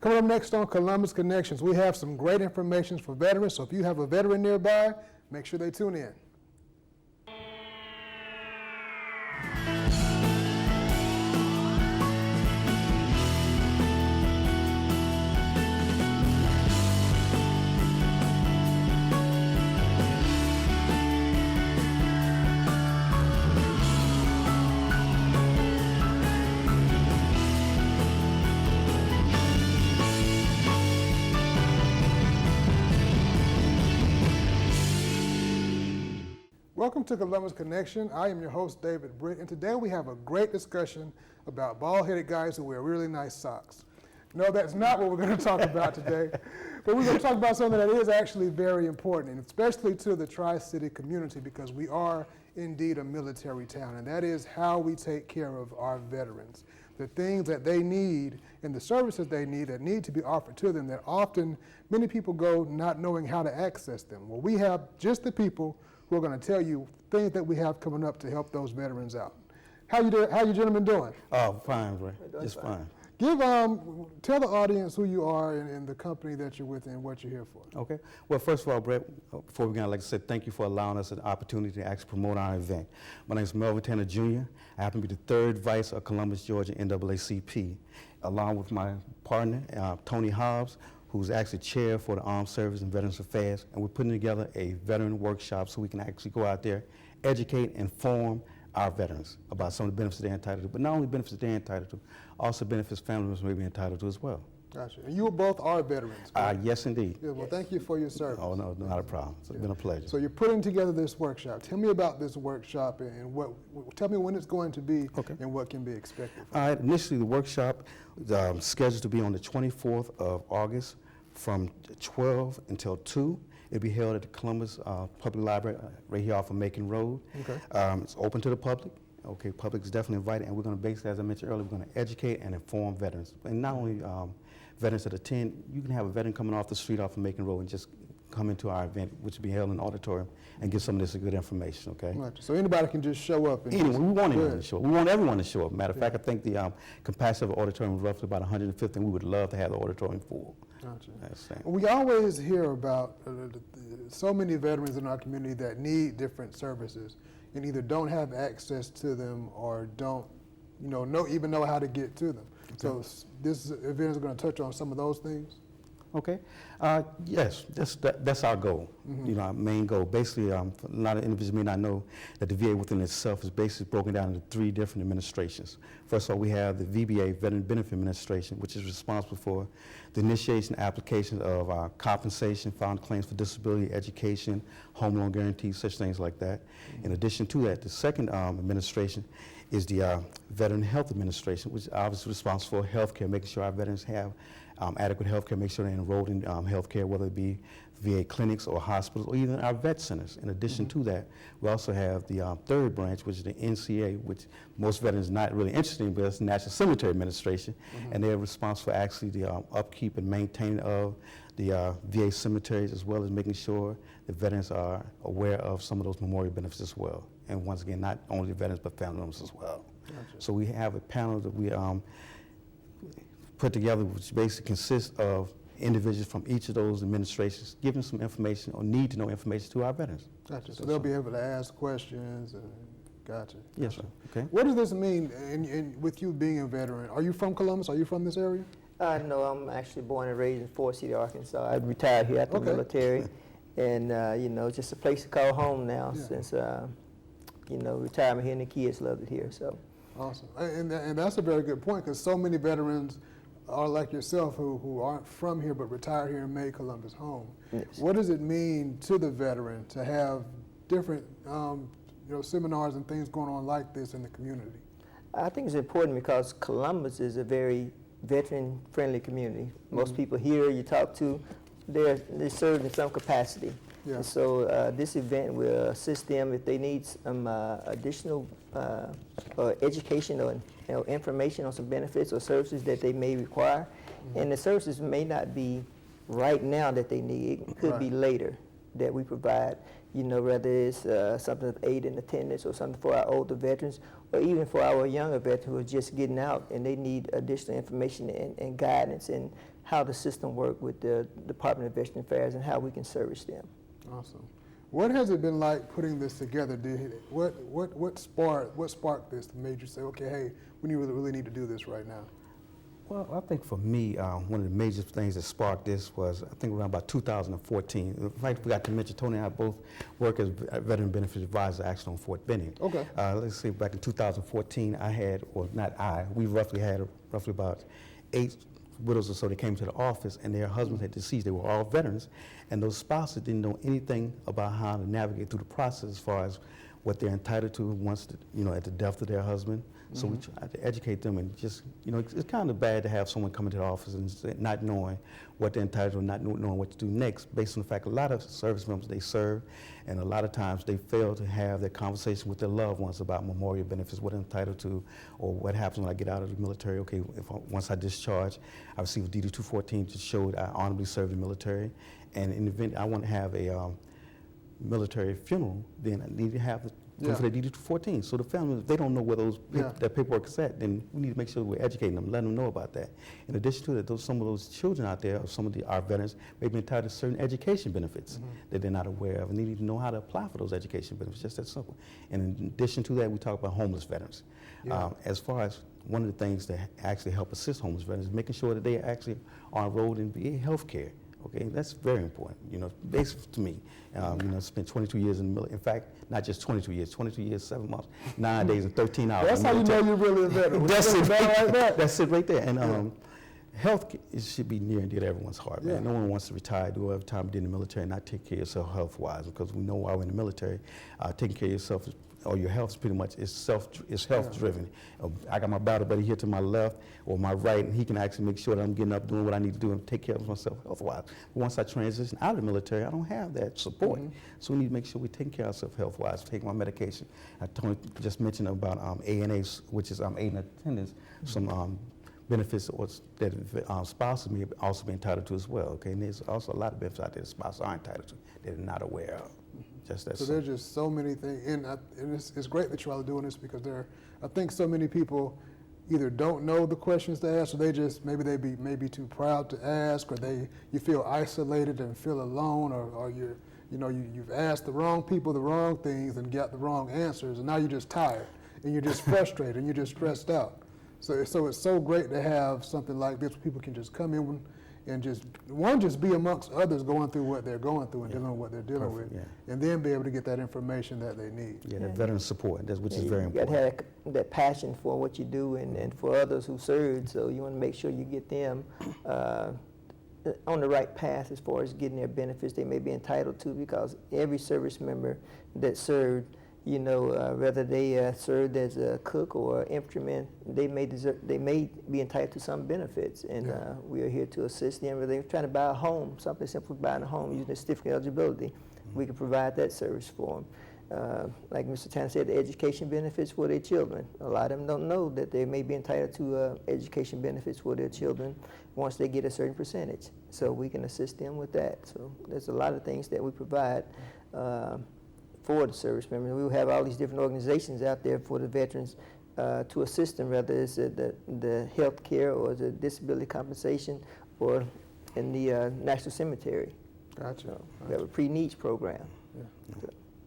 Coming up next on Columbus Connections, we have some great information for veterans, so if you have a veteran nearby, make sure they tune in. Welcome to Columbus Connection. I am your host, David Britt, and today we have a great discussion about bald-headed guys who wear really nice socks. No, that's not what we're going to talk about today, but we're going to talk about something that is actually very important, and especially to the Tri-City community, because we are indeed a military town, and that is how we take care of our veterans. The things that they need and the services they need that need to be offered to them that often many people go not knowing how to access them. Well, we have just the people who are going to tell you things that we have coming up to help those veterans out. How you gentlemen doing? Oh, fine, Ray. Just fine. Tell the audience who you are and the company that you're with and what you're here for. Okay. Well, first of all, Brett, before we begin, I'd like to say thank you for allowing us an opportunity to actually promote our event. My name is Melvin Tanner Jr. I happen to be the third vice of Columbus, Georgia NAACP, along with my partner, Tony Hobbs, who's actually chair for the Armed Services and Veterans Affairs, and we're putting together a veteran workshop so we can actually go out there, educate, and inform our veterans about some of the benefits they're entitled to, but not only benefits they're entitled to, also benefits family members may be entitled to as well. Gotcha. And you both are veterans. Yes, indeed. Yeah, well, thank you for your service. Oh, no, not a problem. It's been a pleasure. So you're putting together this workshop. Tell me about this workshop and tell me when it's going to be and what can be expected. Initially, the workshop is scheduled to be on the 24th of August from 12 until 2. It'll be held at the Columbus Public Library right here off of Macon Road. Okay. It's open to the public. Okay, public is definitely invited, and we're going to basically, as I mentioned earlier, we're going to educate and inform veterans. And not only veterans that attend, you can have a veteran coming off the street off of Macon Road and just come into our event, which will be held in the auditorium, and get some of this good information, okay? Right. So anybody can just show up. And we want anyone to show up. We want everyone to show up. Matter of fact, I think the capacity of the auditorium is roughly about 150, and we would love to have the auditorium full. Gotcha. We always hear about so many veterans in our community that need different services and either don't have access to them or don't even know how to get to them. Okay. So this event is going to touch on some of those things. Okay. Yes, that's our goal. Mm-hmm. Our main goal. Basically, a lot of individuals may not know that the VA within itself is basically broken down into 3 different administrations. First of all, we have the VBA, Veteran Benefit Administration, which is responsible for the initiation and application of compensation, filing claims for disability, education, home loan guarantees, such things like that. Mm-hmm. In addition to that, the second administration is the Veteran Health Administration, which is obviously responsible for health care, making sure our veterans have adequate health care, make sure they're enrolled in health care, whether it be VA clinics or hospitals or even our vet centers. In addition to that, we also have the third branch, which is the NCA, which most veterans are not really interested in, but it's the National Cemetery Administration, and they're responsible for actually the upkeep and maintaining of the VA cemeteries, as well as making sure the veterans are aware of some of those memorial benefits as well. And once again, not only the veterans, but family members as well. Gotcha. So we have a panel that we put together, which basically consists of individuals from each of those administrations giving some information or need to know information to our veterans. Gotcha. So they'll be able to ask questions. Gotcha. Yes, sir. Okay. What does this mean with you being a veteran? Are you from Columbus? Are you from this area? No, I'm actually born and raised in Fort City, Arkansas. I retired here after the military, and it's just a place to call home now since retirement here, and the kids love it here. So. Awesome. And that's a very good point, because so many veterans are like yourself who aren't from here but retired here and made Columbus home. Yes. What does it mean to the veteran to have different seminars and things going on like this in the community? I think it's important because Columbus is a very veteran-friendly community. Most people here you talk to, they serve in some capacity. Yeah. And so this event will assist them if they need some additional education or information on some benefits or services that they may require. And the services may not be right now that they need. It could be later that we provide, whether it's something of aid and attendance or something for our older veterans, or even for our younger veterans who are just getting out and they need additional information and guidance and how the system works with the Department of Veteran Affairs and how we can service them. Awesome. What has it been like putting this together? What sparked this that made you say, okay, hey, we really need to do this right now? Well, I think for me, one of the major things that sparked this was, I think around about 2014. In fact, I forgot to mention, Tony and I both work as Veteran Benefits Advisor actually on Fort Benning. Okay. Let's see, back in 2014, I had, or not I, we roughly had about 8 widows or so that came to the office, and their husbands had deceased. They were all veterans, and those spouses didn't know anything about how to navigate through the process as far as what they're entitled to once, at the death of their husband. So we tried to educate them, and just, it's kind of bad to have someone come into the office and not knowing what they're entitled to, not knowing what to do next, based on the fact a lot of service members, they serve, and a lot of times they fail to have that conversation with their loved ones about memorial benefits, what they're entitled to, or what happens when I get out of the military. Okay, once I discharge, I receive a DD-214 to show that I honorably served the military, and in the event I want to have a military funeral, then I need to have for the DD-214. So the family, if they don't know where that paperwork is at, then we need to make sure we're educating them, letting them know about that. In addition to that, some of those children out there, or some of our veterans, may be entitled to certain education benefits that they're not aware of, and they need to know how to apply for those education benefits, just that simple. And in addition to that, we talk about homeless veterans. As far as one of the things that actually help assist homeless veterans is making sure that they actually are enrolled in VA health care. Okay, that's very important, basically to me. Spent 22 years in the military. In fact, not just 22 years, 7 months, 9 days and 13 hours. That's how you know you're really a veteran. That's it right there. That's it right there. And health should be near and dear to everyone's heart, man. No one wants to retire, do every time in the military, and not take care of yourself health-wise, because we know while we're in the military, taking care of yourself or your health is pretty much health-driven. I got my battle buddy here to my left or my right, and he can actually make sure that I'm getting up, doing what I need to do, and take care of myself health-wise. But once I transition out of the military, I don't have that support. So we need to make sure we're taking care of ourselves health-wise, taking my medication. Tony just mentioned about ANA, which is aid and attendance, some benefits that spouses may also be entitled to as well. Okay, and there's also a lot of benefits out there that spouses are entitled to that they're not aware of. So there's just so many things, and it's great that you're all doing this, because I think so many people either don't know the questions to ask, or they just maybe be too proud to ask, or you feel isolated and feel alone, or you've asked the wrong people the wrong things and got the wrong answers, and now you're just tired and you're just frustrated and you're just stressed out. So it's so great to have something like this where people can just come in and just be amongst others going through what they're going through and dealing with what they're dealing with, and then be able to get that information that they need. That veteran support, which is very important. You got to have that passion for what you do and for others who served, so you want to make sure you get them on the right path as far as getting their benefits they may be entitled to, because every service member that served, whether they served as a cook or infantryman, they may be entitled to some benefits, and we are here to assist them. Whether they're trying to buy a home, something simple as buying a home using a certificate of eligibility, we can provide that service for them. Like Mr. Tanner said, the education benefits for their children. A lot of them don't know that they may be entitled to education benefits for their children once they get a certain percentage. So we can assist them with that. So there's a lot of things that we provide for the service members. We will have all these different organizations out there for the veterans to assist them, whether it's the health care or the disability compensation or in the National Cemetery. Gotcha. We have a pre-needs program.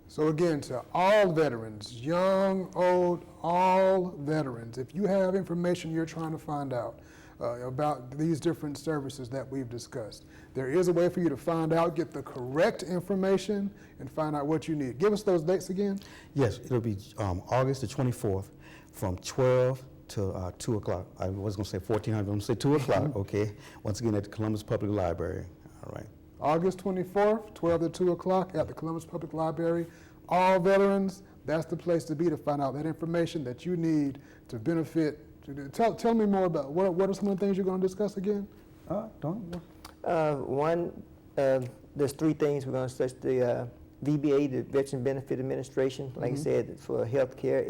So again, to all veterans, young, old, all veterans, if you have information you're trying to find out about these different services that we've discussed, there is a way for you to find out, get the correct information, and find out what you need. Give us those dates again. Yes, it'll be August the 24th from 12 to 2 o'clock. I was going to say 1400, I'm going to say 2 o'clock, okay? Once again, at the Columbus Public Library, all right. August 24th, 12 to 2 o'clock at the Columbus Public Library. All veterans, that's the place to be to find out that information that you need to benefit. Tell me more about what are some of the things you're going to discuss again? There's 3 things we're going to discuss. The VBA, the Veteran Benefit Administration, like I said, for health care,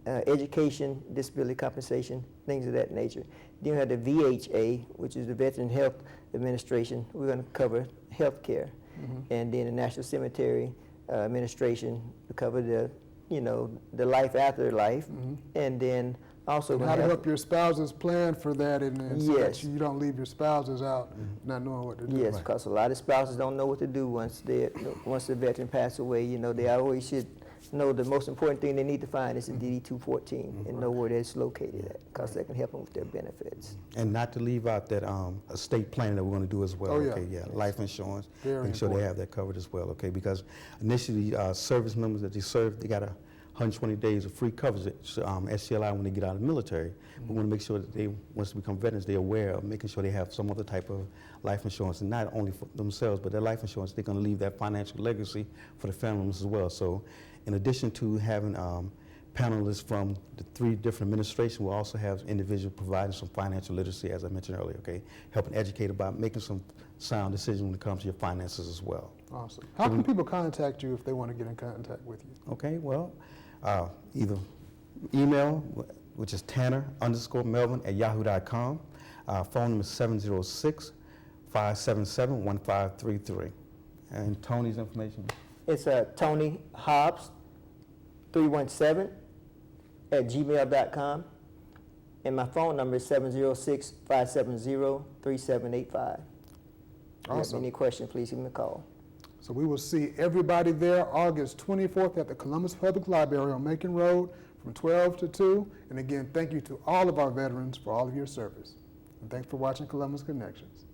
education, disability compensation, things of that nature. Then we have the VHA, which is the Veteran Health Administration. We're going to cover health care. And then the National Cemetery Administration, we cover the life after life. And then Also And gonna how to have- help your spouses plan for that, and so that Yes. you don't leave your spouses out not knowing what to do. Yes, because a lot of spouses don't know what to do once the veteran passed away. You know, they always should know the most important thing they need to find is the DD 214 and know where it's located at, because that can help them with their benefits. And not to leave out that estate planning that we're going to do as well. Oh, yeah. Okay, life insurance. Very Make sure they important. have that covered as well. Okay, because initially service members that they serve, they got 120 days of free coverage, SCLI when they get out of the military. We want to make sure that they, once they become veterans, they're aware of making sure they have some other type of life insurance, and not only for themselves, but their life insurance, they're going to leave that financial legacy for the family members as well. So in addition to having panelists from the 3 different administrations, we'll also have individuals providing some financial literacy, as I mentioned earlier, okay? Helping educate about making some sound decisions when it comes to your finances as well. Awesome. How can people contact you if they want to get in contact with you? Okay, well, either email, which is Tanner_Melvin@yahoo.com. Phone number is 706-577-1533. And Tony's information? It's Tony Hobbs 317@gmail.com, and my phone number is 706-570-3785. If you have Awesome. any questions, please give me a call. So we will see everybody there August 24th at the Columbus Public Library on Macon Road from 12 to 2. And again, thank you to all of our veterans for all of your service. And thanks for watching Columbus Connections.